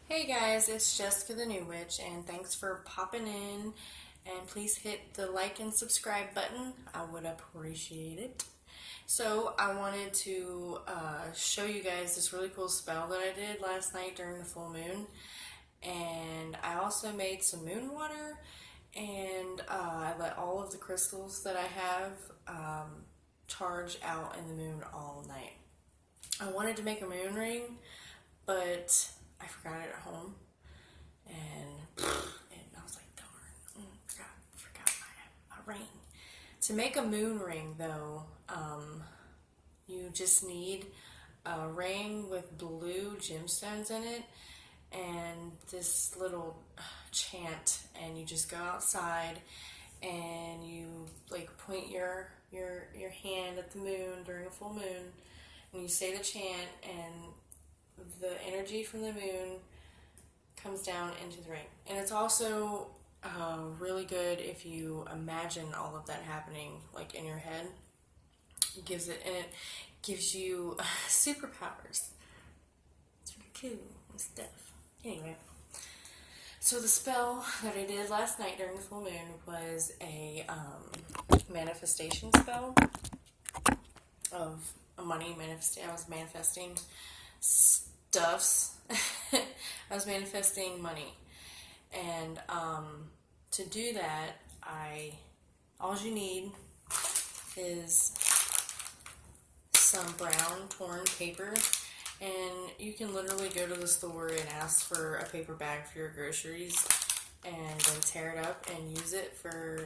Hey guys, it's Jessica the New Witch, and thanks for popping in. And please hit the like and subscribe button. I would appreciate it. So, I wanted to show you guys this really cool spell that I did last night during the full moon. And I also made some moon water, and I let all of the crystals that I have charge out in the moon all night. I wanted to make a moon ring, but I forgot it at home, and I was like, darn, forgot my ring. To make a moon ring, though, you just need a ring with blue gemstones in it, and this little chant, and you just go outside, and you like point your hand at the moon during a full moon, and you say the chant, and the energy from the moon comes down into the ring. And it's also really good if you imagine all of that happening like in your head. It gives you superpowers. It's really cool and stuff. Anyway, so the spell that I did last night during the full moon was a manifestation spell of a money manifestation. I was manifesting stuffs. I was manifesting money, and to do that, all you need is some brown torn paper, and you can literally go to the store and ask for a paper bag for your groceries, and then tear it up and use it for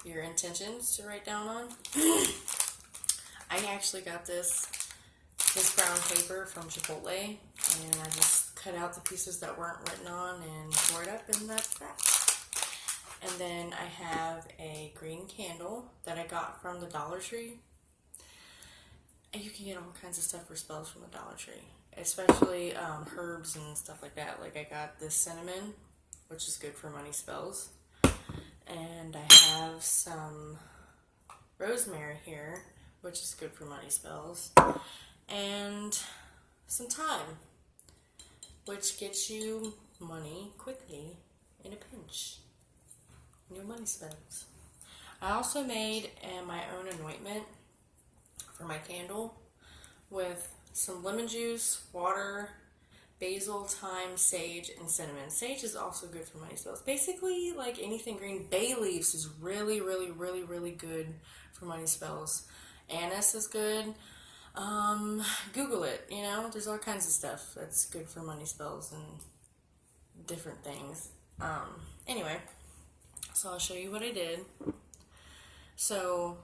your intentions to write down on. I actually got this brown paper from Chipotle, and I just cut out the pieces that weren't written on and tore it up, and that's that. And then I have a green candle that I got from the Dollar Tree. And you can get all kinds of stuff for spells from the Dollar Tree, especially herbs and stuff like that. Like I got this cinnamon, which is good for money spells. And I have some rosemary here, which is good for money spells. And some thyme, which gets you money quickly in a pinch in your money spells. I also made my own anointment for my candle with some lemon juice, water, basil, thyme, sage, and cinnamon. Sage is also good for money spells. Basically, like anything green. Bay leaves is really, really, really, really good for money spells. Anise is good. Google it, there's all kinds of stuff that's good for money spells and different things. Anyway, so I'll show you what I did. So,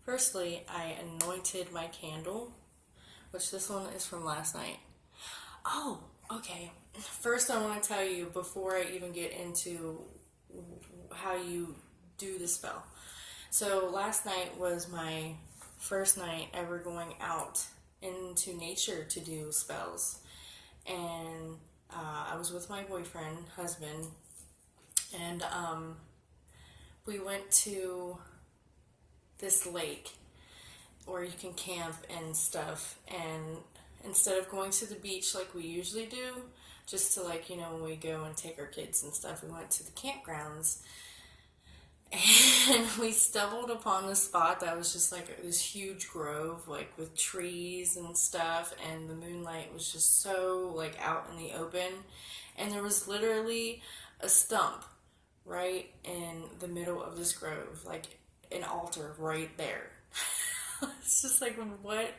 firstly, I anointed my candle, which this one is from last night. Oh, okay. First, I want to tell you, before I even get into how you do the spell. So, last night was my first night ever going out into nature to do spells, and I was with my husband, and we went to this lake where you can camp and stuff, and instead of going to the beach like we usually do, just to when we go and take our kids and stuff, we went to the campgrounds. And we stumbled upon this spot that was just like this huge grove, like with trees and stuff, and the moonlight was just so like out in the open. And there was literally a stump right in the middle of this grove, like an altar right there. It's just like, what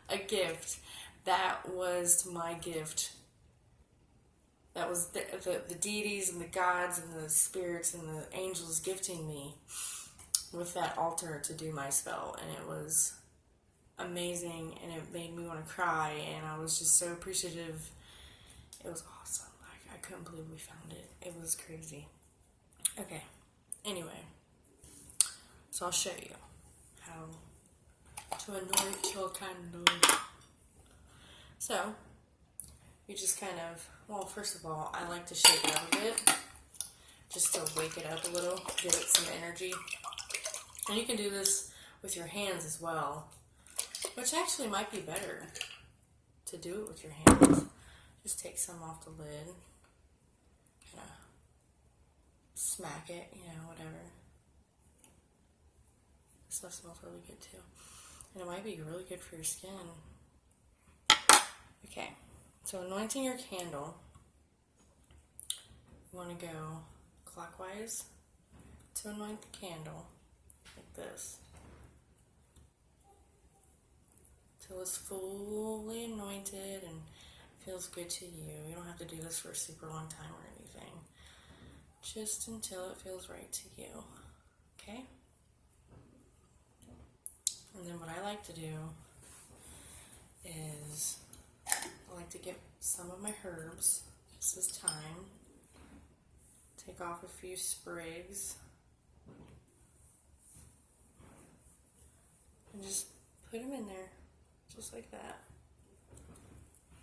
a gift. That was my gift. That was the deities and the gods and the spirits and the angels gifting me with that altar to do my spell. And it was amazing, and it made me want to cry, and I was just so appreciative. It was awesome. I couldn't believe we found it. It was crazy. Okay, anyway, so I'll show you how to anoint your candle. So, you just kind of, well, first of all, I like to shake it up a bit, just to wake it up a little, give it some energy. And you can do this with your hands as well, which actually might be better to do it with your hands. just take some off the lid, kind of smack it, whatever. This stuff smells really good too. And it might be really good for your skin. Okay, so anointing your candle, you want to go clockwise to anoint the candle, like this, till it's fully anointed and feels good to you. You don't have to do this for a super long time or anything. Just until it feels right to you. Okay? And then what I like to do is I like to get some of my herbs. This is thyme. Take off a few sprigs. And just put them in there. Just like that.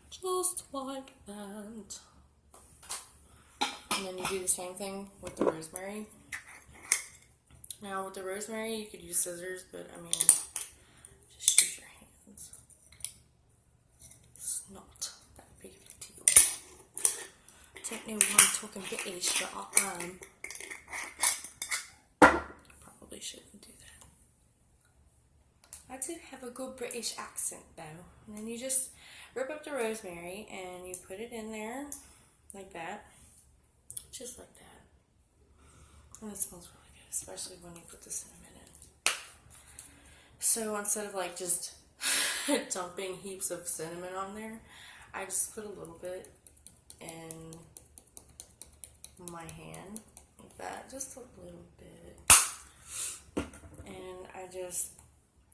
Just like that. And then you do the same thing with the rosemary. Now with the rosemary, you could use scissors, but I mean, just use your hands. It's not that big of a deal. I don't know why I'm talking British, but probably shouldn't do that. I do have a good British accent though. And then you just rip up the rosemary and you put it in there like that. Just like that. And it smells really good, especially when you put the cinnamon in. So instead of like just dumping heaps of cinnamon on there, I just put a little bit in my hand like that, just a little bit. And I just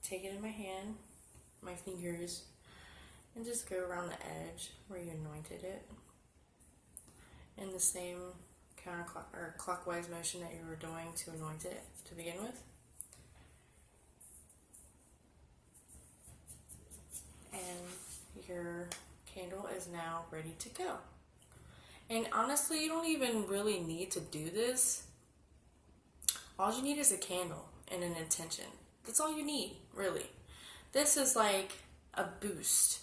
take it in my hand, my fingers, and just go around the edge where you anointed it in the same clockwise motion that you were doing to anoint it to begin with. And your candle is now ready to go. And honestly, you don't even really need to do this. All you need is a candle and an intention. That's all you need, really. This is like a boost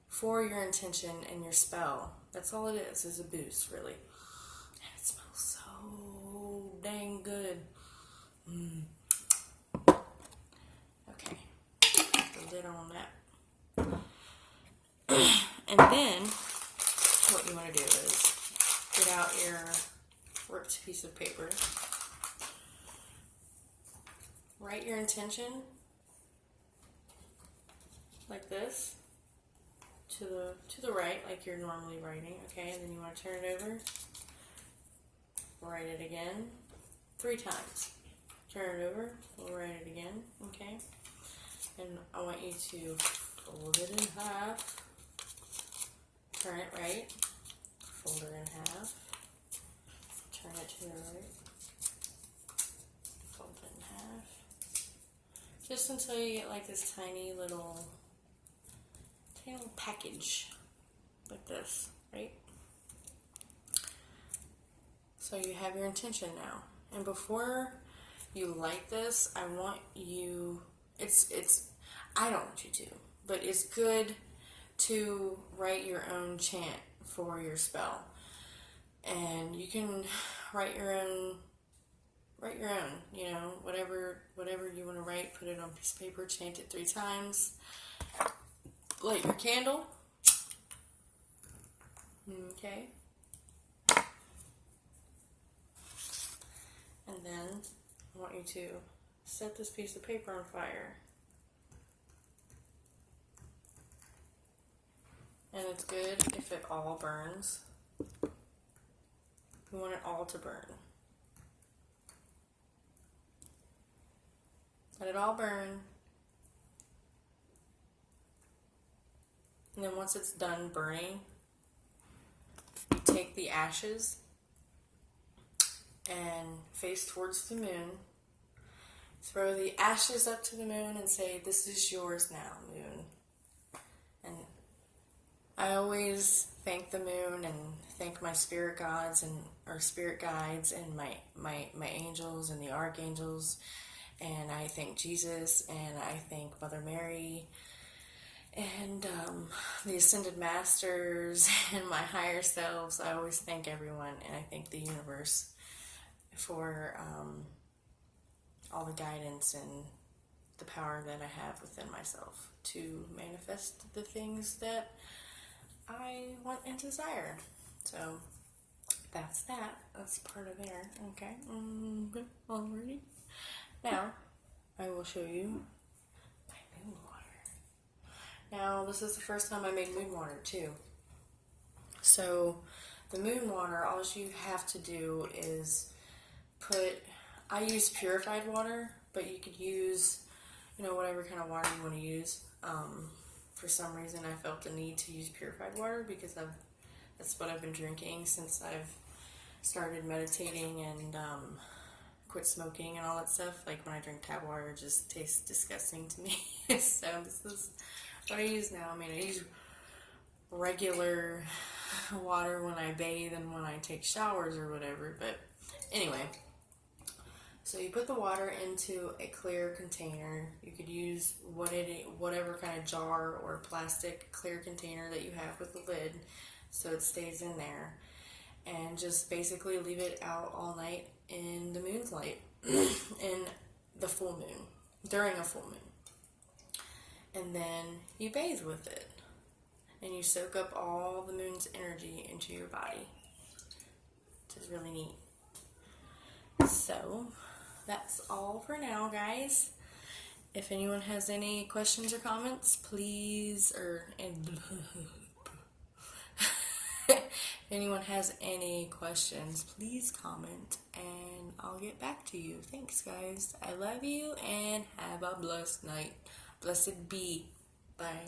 for your intention and your spell. That's all it is a boost, really. And it smells so dang good. Okay, put the lid on that. And then, what you want to do is get out your ripped piece of paper. Write your intention like this to the right, like you're normally writing. Okay, and then you want to turn it over. Write it again 3 times. Turn it over. Write it again. Okay, and I want you to fold it in half. Turn it right. Fold it in half. Turn it to the right. Fold it in half. Just until you get like this tiny little package like this, right? So you have your intention now. And before you light this, I want you, I don't want you to, but it's good to write your own chant for your spell. And you can write your own, whatever you want to write, put it on a piece of paper, chant it 3 times. Light your candle. Okay. And then I want you to set this piece of paper on fire. And it's good if it all burns. We want it all to burn. Let it all burn. And then once it's done burning, you take the ashes and face towards the moon. Throw the ashes up to the moon and say, "This is yours now, moon." And I always thank the moon and thank my spirit gods or spirit guides and my angels and the archangels. And I thank Jesus and I thank Mother Mary and the Ascended Masters and my higher selves. I always thank everyone, and I thank the universe for all the guidance and the power that I have within myself to manifest the things that I want and desire. So that's that. That's part of there. Okay. Already. Now I will show you my moon water. Now this is the first time I made moon water too. So the moon water, all you have to do is I use purified water, but you could use, whatever kind of water you want to use. For some reason, I felt the need to use purified water because that's what I've been drinking since I've started meditating and quit smoking and all that stuff. Like when I drink tap water, it just tastes disgusting to me. So this is what I use now. I mean, I use regular water when I bathe and when I take showers or whatever. But anyway. So you put the water into a clear container. You could use whatever kind of jar or plastic clear container that you have with the lid so it stays in there. And just basically leave it out all night in the moon's light, in the full moon, during a full moon. And then you bathe with it. And you soak up all the moon's energy into your body, which is really neat. So that's all for now, guys. If anyone has any questions or comments, please, if anyone has any questions, please comment and I'll get back to you. Thanks, guys. I love you and have a blessed night. Blessed be. Bye.